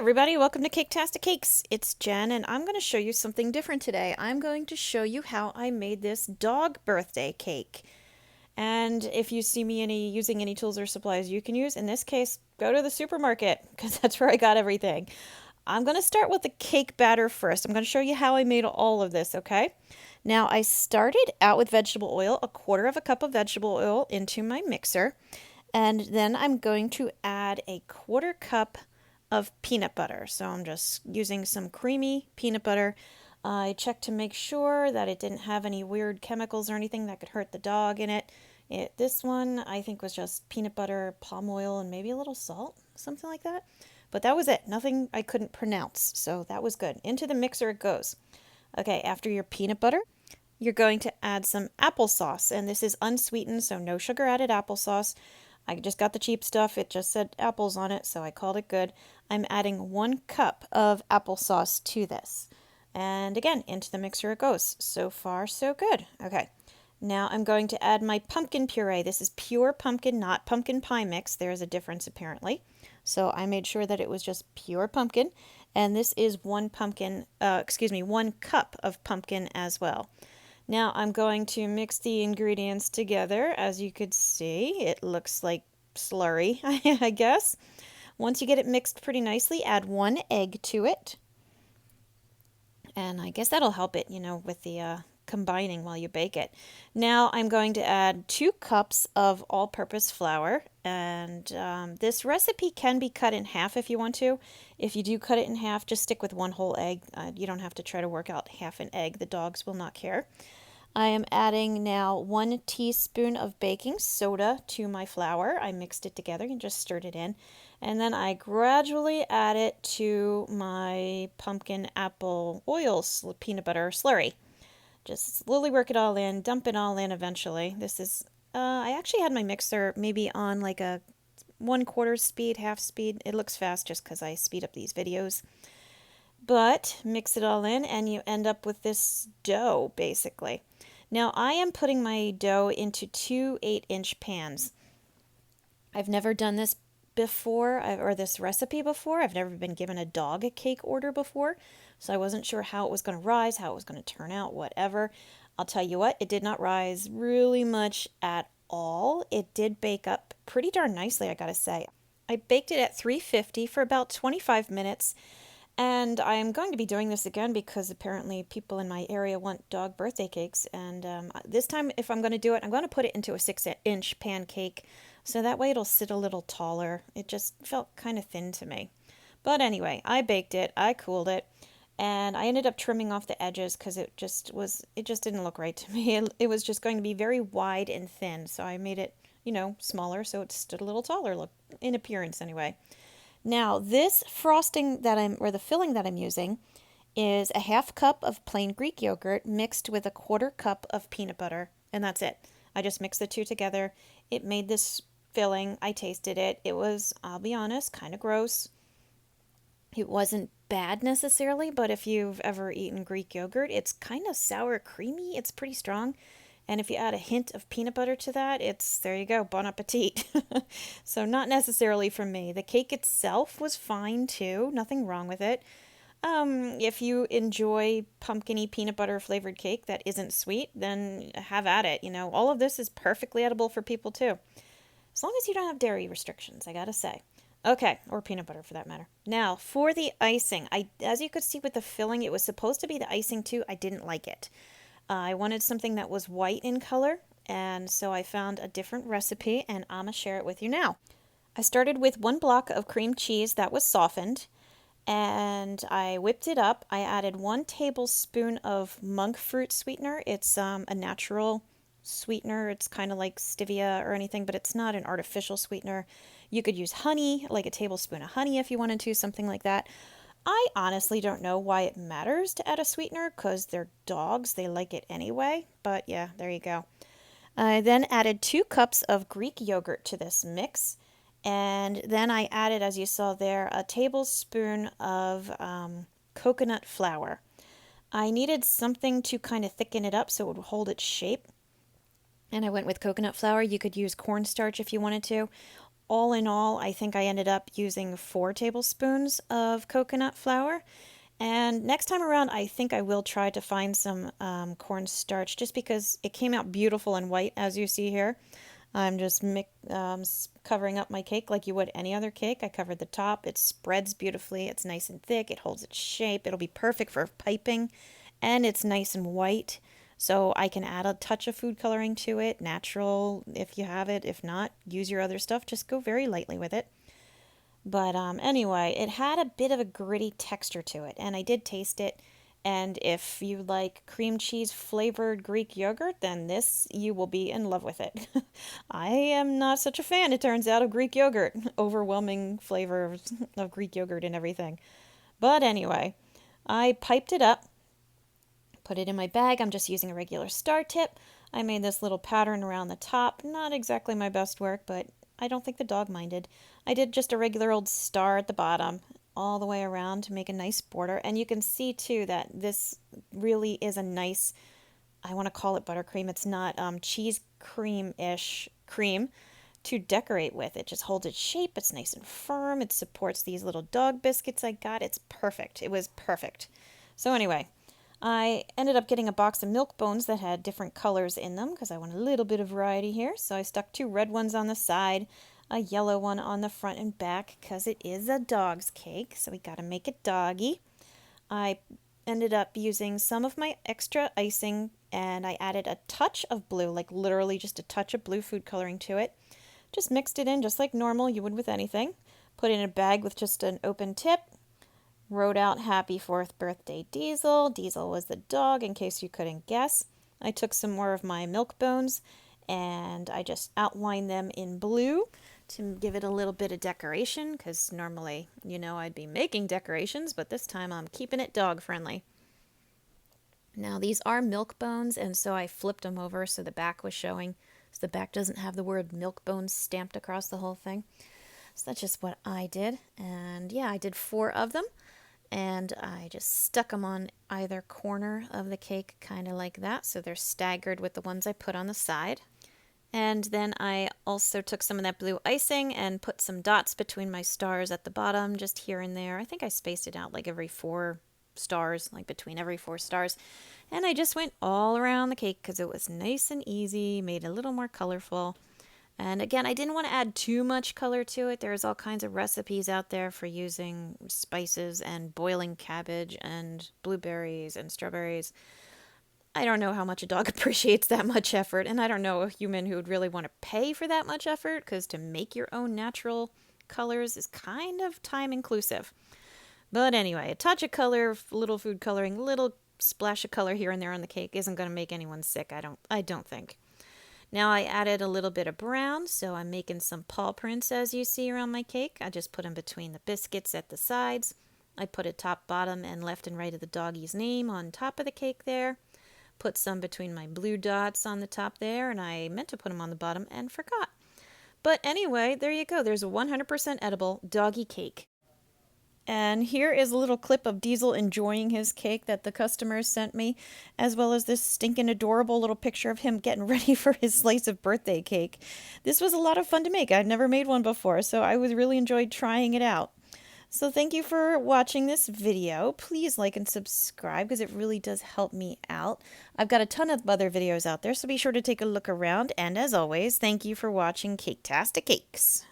Everybody, welcome to Caketastic Cakes. It's Jen, and I'm going to show you something different today. I'm going to show you how I made this dog birthday cake. And if you see me using any tools or supplies you can use, in this case, go to the supermarket because that's where I got everything. I'm going to start with the cake batter first. I'm going to show you how I made all of this, okay? Now, I started out with vegetable oil, a quarter of a cup of vegetable oil into my mixer, and then I'm going to add a quarter cup of peanut butter. So I'm just using some creamy peanut butter. I checked to make sure that it didn't have any weird chemicals or anything that could hurt the dog in it. This one I think was just peanut butter, palm oil, and maybe a little salt, something like that. But that was it. Nothing I couldn't pronounce. So that was good. Into the mixer it goes. Okay, after your peanut butter, you're going to add some applesauce. And this is unsweetened, so no sugar added applesauce. I just got the cheap stuff. It just said apples on it, so I called it good. I'm adding 1 cup of applesauce to this. And again, into the mixer it goes. So far, so good. Okay. Now I'm going to add my pumpkin puree. This is pure pumpkin, not pumpkin pie mix. There is a difference apparently. So I made sure that it was just pure pumpkin. And this is 1 cup of pumpkin as well. Now I'm going to mix the ingredients together. As you could see, it looks like slurry, I guess. Once you get it mixed pretty nicely, add 1 egg to it. And I guess that'll help it, with the combining while you bake it. Now I'm going to add 2 cups of all-purpose flour. And this recipe can be cut in half if you want to. If you do cut it in half, just stick with 1 whole egg. You don't have to try to work out half an egg. The dogs will not care. I am adding now 1 teaspoon of baking soda to my flour. I mixed it together and just stirred it in. And then I gradually add it to my pumpkin apple oil peanut butter slurry. Just slowly work it all in, dump it all in eventually. This is, I actually had my mixer maybe on like a 1/4 speed, half speed. It looks fast just because I speed up these videos. But mix it all in and you end up with this dough basically. Now I am putting my dough into 2 8-inch pans. I've never done this before or this recipe before. I've never been given a dog a cake order before, so I wasn't sure how it was going to rise, how it was going to turn out, whatever. I'll tell you what, it did not rise really much at all. It did bake up pretty darn nicely, I gotta say. I baked it at 350 for about 25 minutes. And I'm going to be doing this again because apparently people in my area want dog birthday cakes. And this time, if I'm going to do it, I'm going to put it into a 6-inch pancake. So that way it'll sit a little taller. It just felt kind of thin to me. But anyway, I baked it, I cooled it, and I ended up trimming off the edges because it just didn't look right to me. It was just going to be very wide and thin. So I made it, smaller so it stood a little taller, look in appearance anyway. Now, this frosting or the filling that I'm using is a 1/2 cup of plain Greek yogurt mixed with a 1/4 cup of peanut butter, and that's it. I just mixed the two together. It made this filling. I tasted it. It was, I'll be honest, kind of gross. It wasn't bad necessarily, but if you've ever eaten Greek yogurt, it's kind of sour creamy. It's pretty strong. And if you add a hint of peanut butter to that, there you go, bon appetit. So not necessarily for me. The cake itself was fine too, nothing wrong with it. If you enjoy pumpkin-y peanut butter flavored cake that isn't sweet, then have at it. All of this is perfectly edible for people too. As long as you don't have dairy restrictions, I gotta say. Okay, or peanut butter for that matter. Now, for the icing, as you could see with the filling, it was supposed to be the icing too. I didn't like it. I wanted something that was white in color, and so I found a different recipe, and I'm going to share it with you now. I started with 1 block of cream cheese that was softened, and I whipped it up. I added 1 tablespoon of monk fruit sweetener. It's a natural sweetener. It's kind of like stevia or anything, but it's not an artificial sweetener. You could use honey, like a tablespoon of honey if you wanted to, something like that. I honestly don't know why it matters to add a sweetener because they're dogs. They like it anyway. But yeah, there you go. I then added 2 cups of Greek yogurt to this mix. And then I added, as you saw there, a tablespoon of coconut flour. I needed something to kind of thicken it up so it would hold its shape. And I went with coconut flour. You could use cornstarch if you wanted to. all in all, I think I ended up using 4 tablespoons of coconut flour. And next time around, I think I will try to find some cornstarch just because it came out beautiful and white, as you see here. I'm just covering up my cake like you would any other cake. I covered the top. It spreads beautifully. It's nice and thick. It holds its shape. It'll be perfect for piping. And it's nice and white. So I can add a touch of food coloring to it, natural if you have it. If not, use your other stuff. Just go very lightly with it. But anyway, it had a bit of a gritty texture to it, and I did taste it. And if you like cream cheese flavored Greek yogurt, then this, you will be in love with it. I am not such a fan, it turns out, of Greek yogurt. Overwhelming flavors of Greek yogurt and everything. But anyway, I piped it up, put it in my bag. I'm just using a regular star tip. I made this little pattern around the top. Not exactly my best work, but I don't think the dog minded. I did just a regular old star at the bottom, all the way around to make a nice border. And you can see too that this really is a nice, I want to call it buttercream. It's not cheese cream-ish cream to decorate with. It just holds its shape. It's nice and firm. It supports these little dog biscuits I got. It's perfect. It was perfect. So anyway, I ended up getting a box of milk bones that had different colors in them because I want a little bit of variety here. So I stuck 2 red ones on the side, a yellow one on the front and back because it is a dog's cake, so we got to make it doggy. I ended up using some of my extra icing and I added a touch of blue, like literally just a touch of blue food coloring to it. Just mixed it in just like normal you would with anything. Put it in a bag with just an open tip. Wrote out Happy 4th Birthday Diesel. Diesel was the dog, in case you couldn't guess. I took some more of my milk bones and I just outlined them in blue to give it a little bit of decoration because normally, I'd be making decorations, but this time I'm keeping it dog friendly. Now these are milk bones, and so I flipped them over so the back was showing. So the back doesn't have the word milk bones stamped across the whole thing. So that's just what I did. And yeah, I did 4 of them. And I just stuck them on either corner of the cake, kind of like that, so they're staggered with the ones I put on the side. And then I also took some of that blue icing and put some dots between my stars at the bottom, just here and there. I think I spaced it out like every 4 stars, like between every 4 stars. And I just went all around the cake because it was nice and easy, made it a little more colorful. And again, I didn't want to add too much color to it. There's all kinds of recipes out there for using spices and boiling cabbage and blueberries and strawberries. I don't know how much a dog appreciates that much effort, and I don't know a human who would really want to pay for that much effort, because to make your own natural colors is kind of time inclusive. But anyway, a touch of color, little food coloring, little splash of color here and there on the cake isn't going to make anyone sick, I don't think. Now I added a little bit of brown, so I'm making some paw prints as you see around my cake. I just put them between the biscuits at the sides. I put a top, bottom, and left and right of the doggy's name on top of the cake there. Put some between my blue dots on the top there, and I meant to put them on the bottom and forgot. But anyway, there you go. There's a 100% edible doggy cake. And here is a little clip of Diesel enjoying his cake that the customers sent me, as well as this stinking adorable little picture of him getting ready for his slice of birthday cake. This was a lot of fun to make. I'd never made one before, so I really enjoyed trying it out. So thank you for watching this video. Please like and subscribe because it really does help me out. I've got a ton of other videos out there, so be sure to take a look around. And as always, thank you for watching Caketastic Cakes.